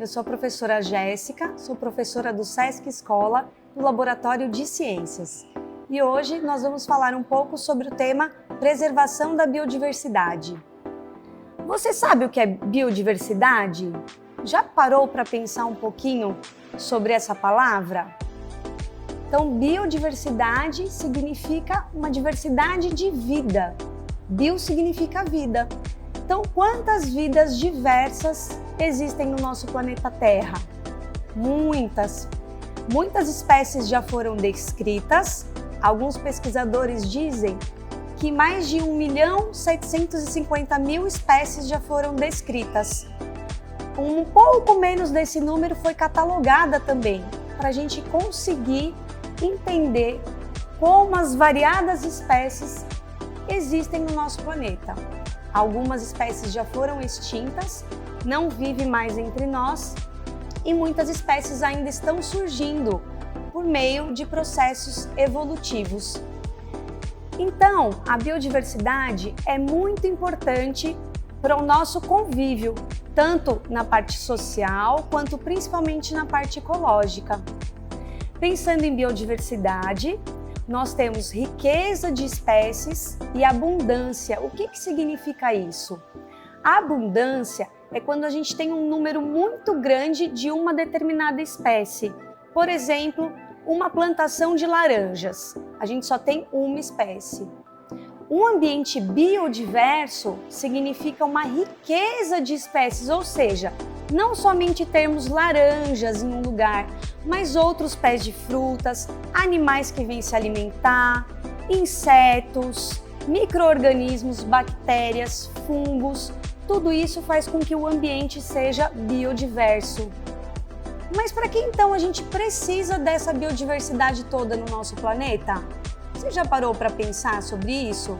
Eu sou a professora Jéssica, sou professora do Sesc Escola, do Laboratório de Ciências. E hoje nós vamos falar um pouco sobre o tema preservação da biodiversidade. Você sabe o que é biodiversidade? Já parou para pensar um pouquinho sobre essa palavra? Então, biodiversidade significa uma diversidade de vida. Bio significa vida. Então, quantas vidas diversas existem no nosso planeta Terra? Muitas. Muitas espécies já foram descritas. Alguns pesquisadores dizem que mais de 1.750.000 espécies já foram descritas. Um pouco menos desse número foi catalogada também, para a gente conseguir entender como as variadas espécies existem no nosso planeta. Algumas espécies já foram extintas, não vivem mais entre nós e muitas espécies ainda estão surgindo por meio de processos evolutivos. Então, a biodiversidade é muito importante para o nosso convívio, tanto na parte social quanto principalmente na parte ecológica. Pensando em biodiversidade, nós temos riqueza de espécies e abundância. O que significa isso? A abundância é quando a gente tem um número muito grande de uma determinada espécie. Por exemplo, uma plantação de laranjas. A gente só tem uma espécie. Um ambiente biodiverso significa uma riqueza de espécies, ou seja, não somente termos laranjas em um lugar, mas outros pés de frutas, animais que vêm se alimentar, insetos, micro-organismos, bactérias, fungos, tudo isso faz com que o ambiente seja biodiverso. Mas para que então a gente precisa dessa biodiversidade toda no nosso planeta? Você já parou para pensar sobre isso?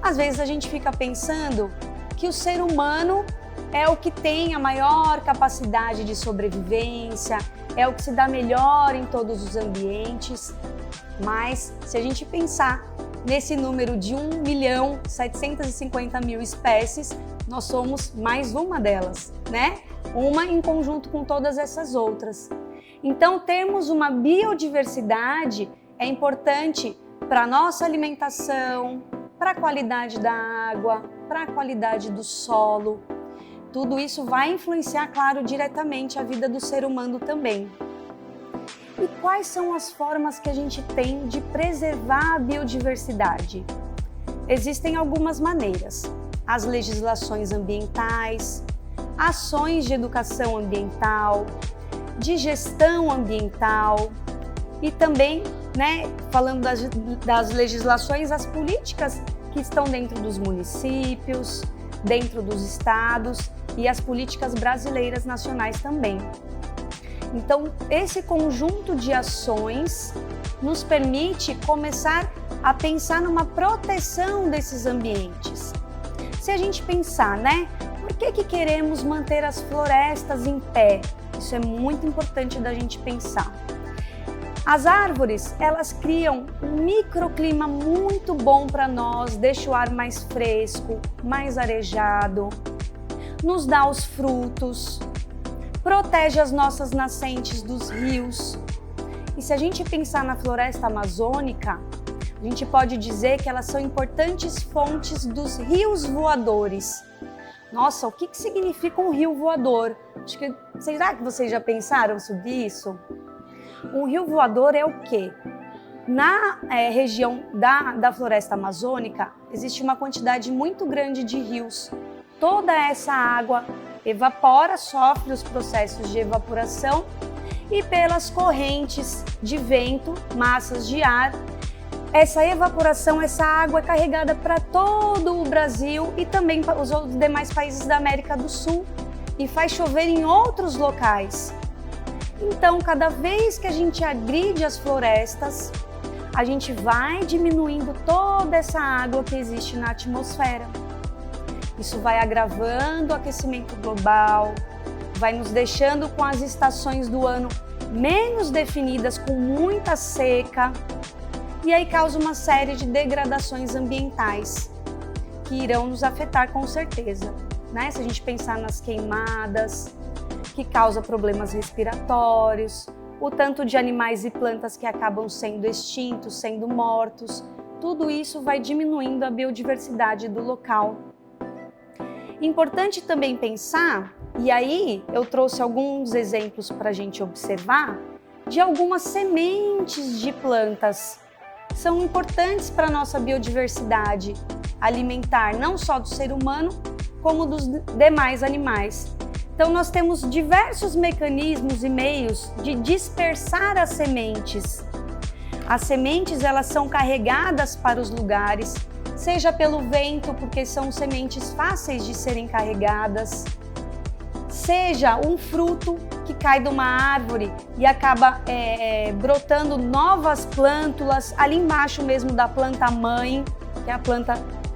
Às vezes a gente fica pensando que o ser humano é o que tem a maior capacidade de sobrevivência, é o que se dá melhor em todos os ambientes. Mas se a gente pensar nesse número de 1.750.000 espécies, nós somos mais uma delas, né? Uma em conjunto com todas essas outras. Então, termos uma biodiversidade é importante para a nossa alimentação, para a qualidade da água, para a qualidade do solo. Tudo isso vai influenciar, claro, diretamente a vida do ser humano também. E quais são as formas que a gente tem de preservar a biodiversidade? Existem algumas maneiras. As legislações ambientais, ações de educação ambiental, de gestão ambiental e também, falando das legislações, as políticas que estão dentro dos municípios, dentro dos estados e as políticas brasileiras nacionais também. Então, esse conjunto de ações nos permite começar a pensar numa proteção desses ambientes. Se a gente pensar, por que queremos manter as florestas em pé? Isso é muito importante da gente pensar. As árvores, elas criam um microclima muito bom para nós, deixa o ar mais fresco, mais arejado, nos dá os frutos, protege as nossas nascentes dos rios. E se a gente pensar na floresta amazônica, a gente pode dizer que elas são importantes fontes dos rios voadores. Nossa, o que significa um rio voador? Será que vocês já pensaram sobre isso? Um rio voador é o quê? Na região da floresta amazônica, existe uma quantidade muito grande de rios. Toda essa água evapora, sofre os processos de evaporação e pelas correntes de vento, massas de ar, essa evaporação, essa água é carregada para todo o Brasil e também para os outros demais países da América do Sul e faz chover em outros locais. Então, cada vez que a gente agride as florestas, a gente vai diminuindo toda essa água que existe na atmosfera. Isso vai agravando o aquecimento global, vai nos deixando com as estações do ano menos definidas, com muita seca, e aí causa uma série de degradações ambientais que irão nos afetar com certeza, Se a gente pensar nas queimadas, que causa problemas respiratórios, o tanto de animais e plantas que acabam sendo extintos, sendo mortos, tudo isso vai diminuindo a biodiversidade do local. Importante também pensar, e aí eu trouxe alguns exemplos para a gente observar, de algumas sementes de plantas. São importantes para a nossa biodiversidade alimentar, não só do ser humano, como dos demais animais. Então nós temos diversos mecanismos e meios de dispersar as sementes. As sementes, elas são carregadas para os lugares, seja pelo vento, porque são sementes fáceis de serem carregadas, seja um fruto que cai de uma árvore e acaba brotando novas plântulas ali embaixo mesmo da planta mãe, que é a planta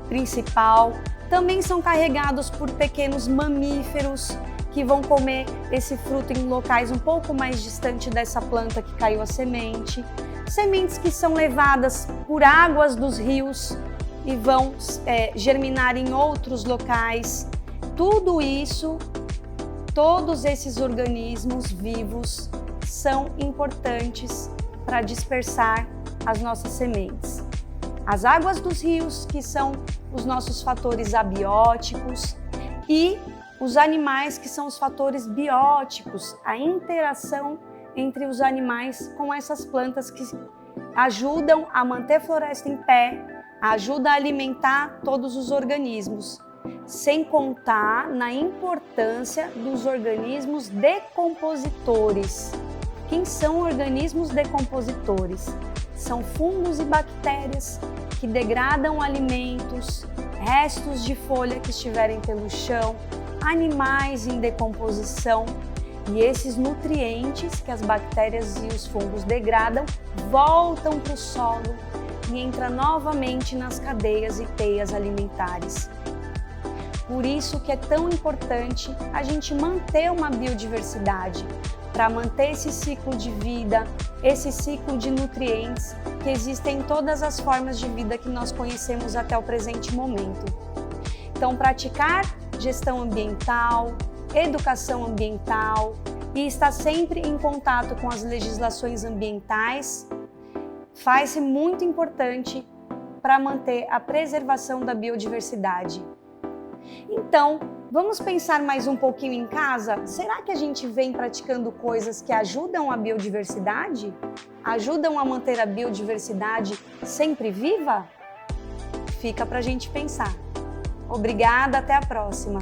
principal. Também são carregados por pequenos mamíferos que vão comer esse fruto em locais um pouco mais distante dessa planta que caiu a semente. Sementes que são levadas por águas dos rios e vão germinar em outros locais. Tudo isso, todos esses organismos vivos são importantes para dispersar as nossas sementes. As águas dos rios, que são os nossos fatores abióticos, e os animais, que são os fatores bióticos, a interação entre os animais com essas plantas que ajudam a manter a floresta em pé, ajuda a alimentar todos os organismos, sem contar na importância dos organismos decompositores. Quem são organismos decompositores? São fungos e bactérias que degradam alimentos, restos de folha que estiverem pelo chão, animais em decomposição, e esses nutrientes que as bactérias e os fungos degradam voltam para o solo e entram novamente nas cadeias e teias alimentares. Por isso que é tão importante a gente manter uma biodiversidade, para manter esse ciclo de vida, esse ciclo de nutrientes que existem em todas as formas de vida que nós conhecemos até o presente momento. Então, praticar gestão ambiental, educação ambiental e estar sempre em contato com as legislações ambientais faz-se muito importante para manter a preservação da biodiversidade. Então, vamos pensar mais um pouquinho em casa? Será que a gente vem praticando coisas que ajudam a biodiversidade? Ajudam a manter a biodiversidade sempre viva? Fica para a gente pensar. Obrigada, até a próxima!